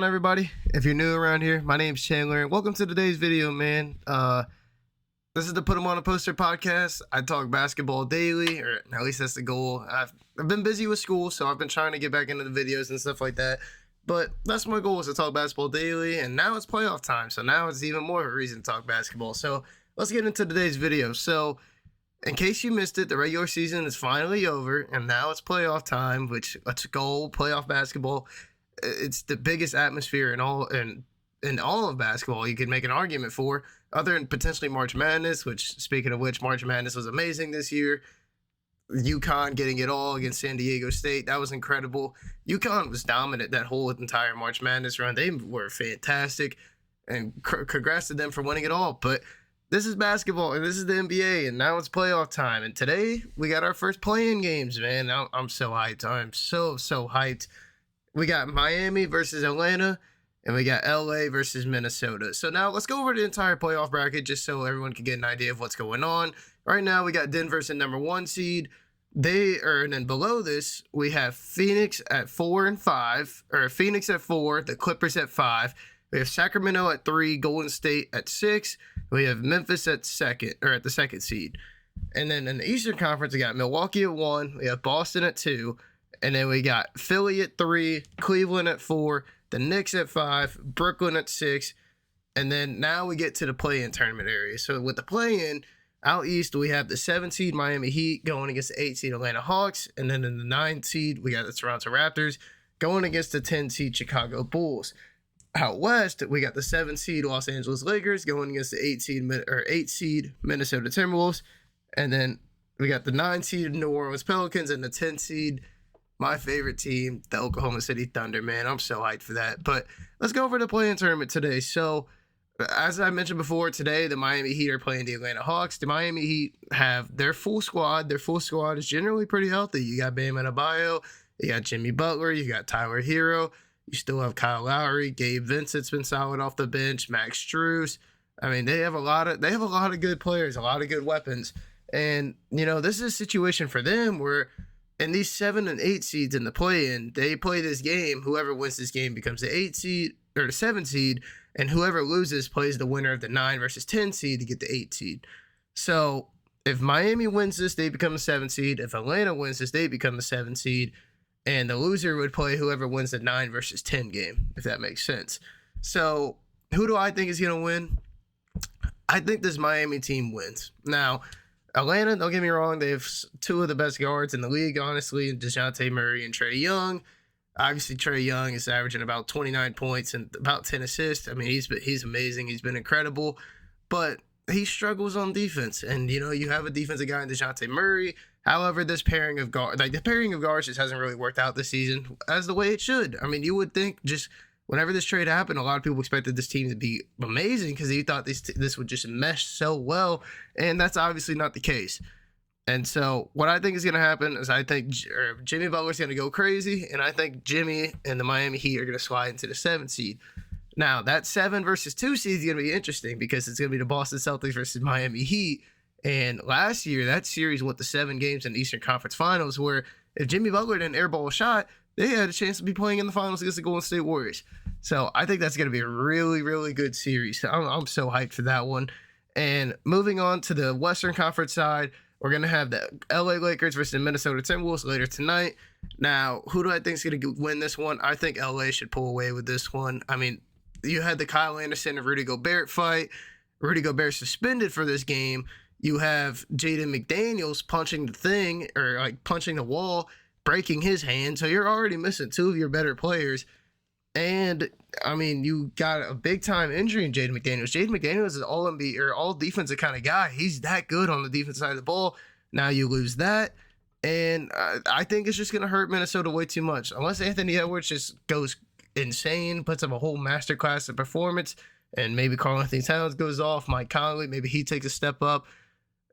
on, everybody? If you're new around here, my name's Chandler, and welcome to today's video, man. This is the Put 'em on a Poster podcast. I talk basketball daily, or at least that's the goal. I've been busy with school, so I've been trying to get back into the videos and stuff like that. But that's my goal, is to talk basketball daily, and now it's playoff time, so now it's even more of a reason to talk basketball. So let's get into today's video. So in case you missed it, the regular season is finally over, and now it's playoff time, which, let's go, playoff basketball. It's the biggest atmosphere in all of basketball you could make an argument for, other than potentially March Madness, which, speaking of which, March Madness was amazing this year. UConn getting it all against San Diego State, that was incredible. UConn was dominant that whole entire March Madness run. They were fantastic, and congrats to them for winning it all. But this is basketball, and this is the NBA, and now it's playoff time. And today, we got our first play-in games, man. I'm so hyped. I'm so hyped. We got Miami versus Atlanta, and we got LA versus Minnesota. So now let's go over the entire playoff bracket just so everyone can get an idea of what's going on. Right now, we got Denver's the number 1 seed. And then below this, we have Phoenix at 4 and 5, or Phoenix at 4, the Clippers at 5. We have Sacramento at 3, Golden State at 6. We have Memphis at the second seed. And then in the Eastern Conference, we got Milwaukee at 1. We have Boston at 2. And then we got Philly at 3, Cleveland at 4, the Knicks at 5, Brooklyn at 6. And then now we get to the play-in tournament area. So with the play-in, out east, we have the 7 seed Miami Heat going against the 8 seed Atlanta Hawks. And then in the 9 seed, we got the Toronto Raptors going against the 10 seed Chicago Bulls. Out west, we got the 7 seed Los Angeles Lakers going against the 8 seed Minnesota Timberwolves. And then we got the 9 seed New Orleans Pelicans and the 10 seed, my favorite team, the Oklahoma City Thunder, man. I'm so hyped for that. But let's go over the play-in tournament today. So, as I mentioned before, today the Miami Heat are playing the Atlanta Hawks. The Miami Heat have their full squad. Their full squad is generally pretty healthy. You got Bam Adebayo, you got Jimmy Butler, you got Tyler Hero, you still have Kyle Lowry, Gabe Vincent's been solid off the bench, Max Strus. I mean, they have a lot of good players, a lot of good weapons. And, this is a situation for them where, and these 7 and 8 seeds in the play-in, they play this game. Whoever wins this game becomes the 8 seed or the 7 seed, and whoever loses plays the winner of the 9 versus 10 seed to get the 8 seed. So if Miami wins this, they become the 7 seed. If Atlanta wins this, they become the 7 seed, and the loser would play whoever wins the 9 versus 10 game, if that makes sense. So who do I think is going to win? I think this Miami team wins. Now, Atlanta, don't get me wrong, they have 2 of the best guards in the league, honestly, DeJounte Murray and Trae Young. Obviously, Trae Young is averaging about 29 points and about 10 assists. I mean, he's amazing. He's been incredible. But he struggles on defense. And, you have a defensive guy in DeJounte Murray. However, the pairing of guards just hasn't really worked out this season as the way it should. I mean, you would think just whenever this trade happened, a lot of people expected this team to be amazing because they thought this would just mesh so well, and that's obviously not the case. And so what I think is going to happen is I think Jimmy Butler's going to go crazy, and I think Jimmy and the Miami Heat are going to slide into the 7th seed. Now, that 7 versus 2 seed is going to be interesting because it's going to be the Boston Celtics versus Miami Heat. And last year, that series went to 7 games in the Eastern Conference Finals, where if Jimmy Butler didn't airball a shot, they had a chance to be playing in the finals against the Golden State Warriors. So I think that's going to be a really, really good series. I'm so hyped for that one. And moving on to the Western Conference side, we're going to have the LA Lakers versus the Minnesota Timberwolves later tonight. Now, who do I think is going to win this one? I think LA should pull away with this one. I mean, you had the Kyle Anderson and Rudy Gobert fight. Rudy Gobert suspended for this game. You have Jaden McDaniels punching the wall, breaking his hand. So you're already missing 2 of your better players. And, I mean, you got a big-time injury in Jaden McDaniels. Jaden McDaniels is an all-NBA or all-defensive kind of guy. He's that good on the defense side of the ball. Now you lose that. And I think it's just going to hurt Minnesota way too much. Unless Anthony Edwards just goes insane, puts up a whole masterclass of performance, and maybe Karl-Anthony Towns goes off, Mike Conley, maybe he takes a step up.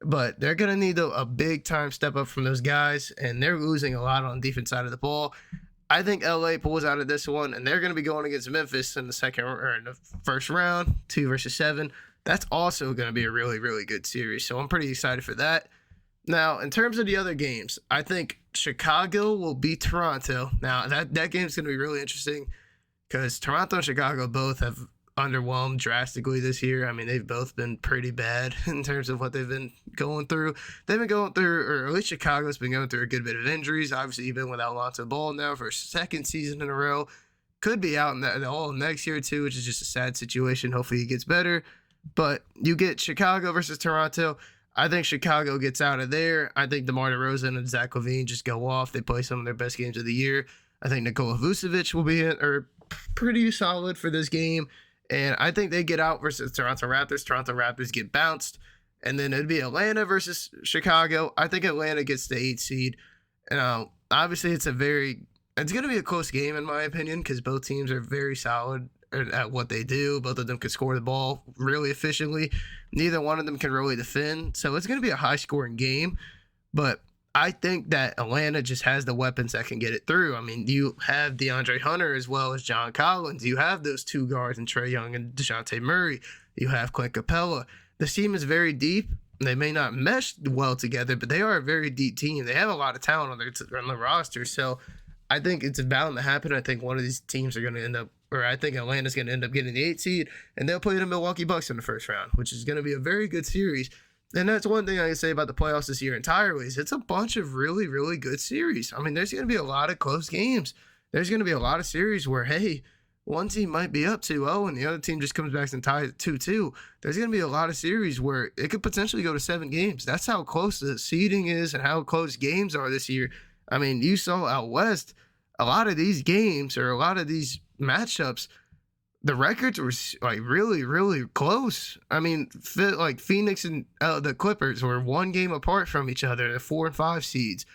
But they're going to need a big-time step up from those guys, and they're losing a lot on the defense side of the ball. I think LA pulls out of this one, and they're going to be going against Memphis in the first round, 2 versus 7. That's also going to be a really, really good series. So I'm pretty excited for that. Now, in terms of the other games, I think Chicago will beat Toronto. Now, that game's going to be really interesting. because Toronto and Chicago both have underwhelmed drastically this year. I mean, they've both been pretty bad in terms of what they've been going through. They've been going through, or at least Chicago's been going through a good bit of injuries. Obviously, you've been without Lonzo Ball now for a second season in a row. Could be out in the all next year too, which is just a sad situation. Hopefully, he gets better. But you get Chicago versus Toronto. I think Chicago gets out of there. I think DeMar DeRozan and Zach LaVine just go off. They play some of their best games of the year. I think Nikola Vucevic will be pretty solid for this game. And I think they get out versus Toronto Raptors. Toronto Raptors get bounced. And then it'd be Atlanta versus Chicago. I think Atlanta gets the 8th seed. And obviously, it's going to be a close game, in my opinion, because both teams are very solid at what they do. Both of them can score the ball really efficiently. Neither one of them can really defend. So it's going to be a high-scoring game. But I think that Atlanta just has the weapons that can get it through. I mean, you have DeAndre Hunter as well as John Collins. You have those two guards in Trae Young and DeJounte Murray. You have Clint Capella. This team is very deep. They may not mesh well together, but they are a very deep team. They have a lot of talent on the roster. So I think it's bound to happen. I think one of these teams are going to end up, or I think Atlanta's going to end up getting the 8th seed, and they'll play the Milwaukee Bucks in the first round, which is going to be a very good series. And that's one thing I can say about the playoffs this year entirely is it's a bunch of really, really good series. I mean, there's going to be a lot of close games. There's going to be a lot of series where, hey, one team might be up 2-0 and the other team just comes back and ties 2-2. There's going to be a lot of series where it could potentially go to 7 games. That's how close the seeding is and how close games are this year. I mean, you saw out west, a lot of these games or a lot of these matchups, the records were like really, really close. I mean, like Phoenix and the Clippers were 1 game apart from each other, the 4 and 5 seeds.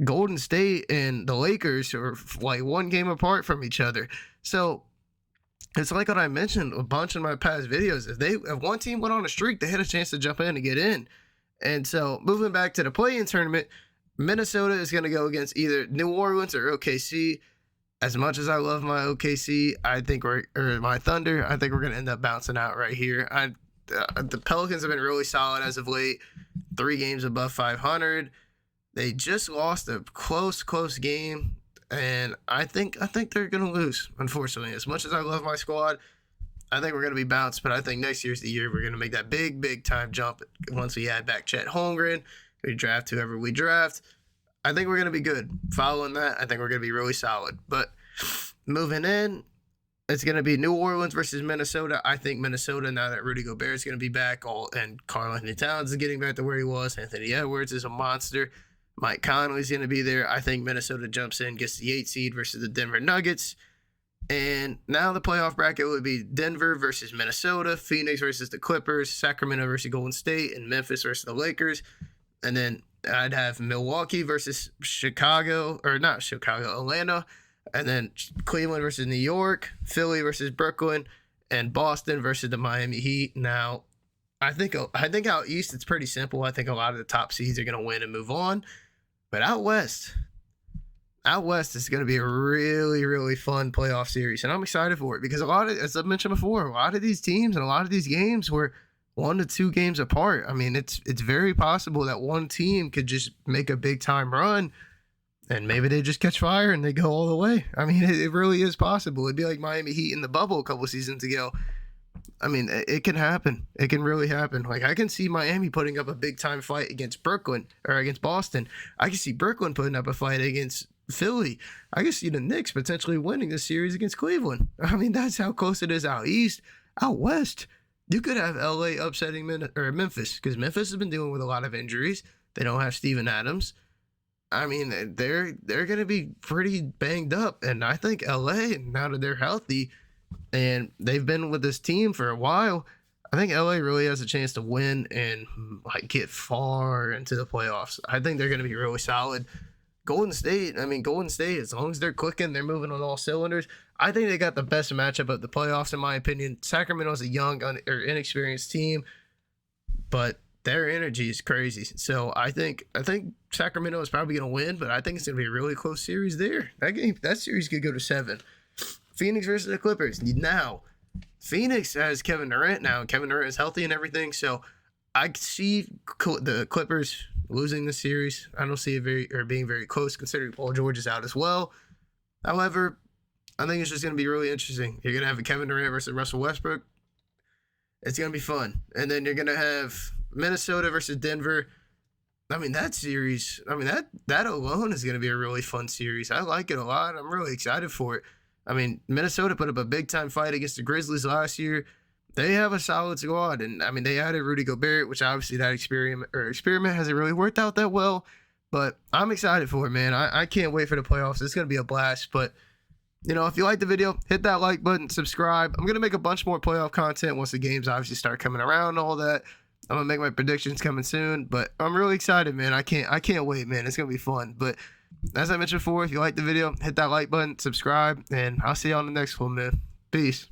Golden State and the Lakers are like 1 game apart from each other. So it's like what I mentioned a bunch in my past videos. If one team went on a streak, they had a chance to jump in and get in. And so moving back to the play-in tournament, Minnesota is going to go against either New Orleans or OKC. As much as I love my OKC, my Thunder, I think we're going to end up bouncing out right here. The Pelicans have been really solid as of late. 3 games above 500. They just lost a close game, and I think they're going to lose, unfortunately. As much as I love my squad, I think we're going to be bounced, but I think next year's the year we're going to make that big time jump once we add back Chet Holmgren. We draft whoever we draft. I think we're going to be good. Following that, I think we're going to be really solid. But moving in, it's going to be New Orleans versus Minnesota. I think Minnesota, now that Rudy Gobert is going to be back, and Karl-Anthony Towns is getting back to where he was. Anthony Edwards is a monster. Mike Conley's going to be there. I think Minnesota jumps in, gets the 8th seed versus the Denver Nuggets. And now the playoff bracket would be Denver versus Minnesota, Phoenix versus the Clippers, Sacramento versus Golden State, and Memphis versus the Lakers. And then I'd have Milwaukee versus Atlanta, and then Cleveland versus New York, Philly versus Brooklyn, and Boston versus the Miami Heat. Now, I think out east it's pretty simple. I think a lot of the top seeds are going to win and move on. But out west is going to be a really, really fun playoff series, and I'm excited for it because as I mentioned before, a lot of these teams and a lot of these games were 1 to 2 games apart. I mean, it's very possible that one team could just make a big time run and maybe they just catch fire and they go all the way. I mean, it really is possible. It'd be like Miami Heat in the bubble a couple seasons ago. I mean, it can happen. It can really happen. Like, I can see Miami putting up a big time fight against Boston. I can see Brooklyn putting up a fight against Philly. I can see the Knicks potentially winning this series against Cleveland. I mean, that's how close it is out east. Out west, you could have LA upsetting Memphis, because Memphis has been dealing with a lot of injuries. They don't have Steven Adams. I mean, they're going to be pretty banged up, and I think LA, now that they're healthy and they've been with this team for a while, I think LA really has a chance to win and like get far into the playoffs. I think they're going to be really solid. Golden State, as long as they're clicking, they're moving on all cylinders. I think they got the best matchup of the playoffs, in my opinion. Sacramento's a young or inexperienced team, but their energy is crazy. So I think Sacramento is probably going to win, but I think it's going to be a really close series there. That series could go to 7. Phoenix versus the Clippers. Now, Phoenix has Kevin Durant now, and Kevin Durant is healthy and everything. So I see the Clippers losing the series. I don't see it being very close, considering Paul George is out as well. However, I think it's just going to be really interesting. You're going to have a Kevin Durant versus Russell Westbrook. It's going to be fun. And then you're going to have Minnesota versus Denver. I mean, that series, that alone is going to be a really fun series. I like it a lot. I'm really excited for it. I mean, Minnesota put up a big-time fight against the Grizzlies last year. They have a solid squad. And, I mean, they added Rudy Gobert, which obviously that experiment hasn't really worked out that well. But I'm excited for it, man. I can't wait for the playoffs. It's going to be a blast. But, you know, if you like the video, hit that like button, subscribe. I'm going to make a bunch more playoff content once the games obviously start coming around and all that. I'm going to make my predictions coming soon. But I'm really excited, man. I can't wait, man. It's going to be fun. But as I mentioned before, if you like the video, hit that like button, subscribe, and I'll see you on the next one, man. Peace.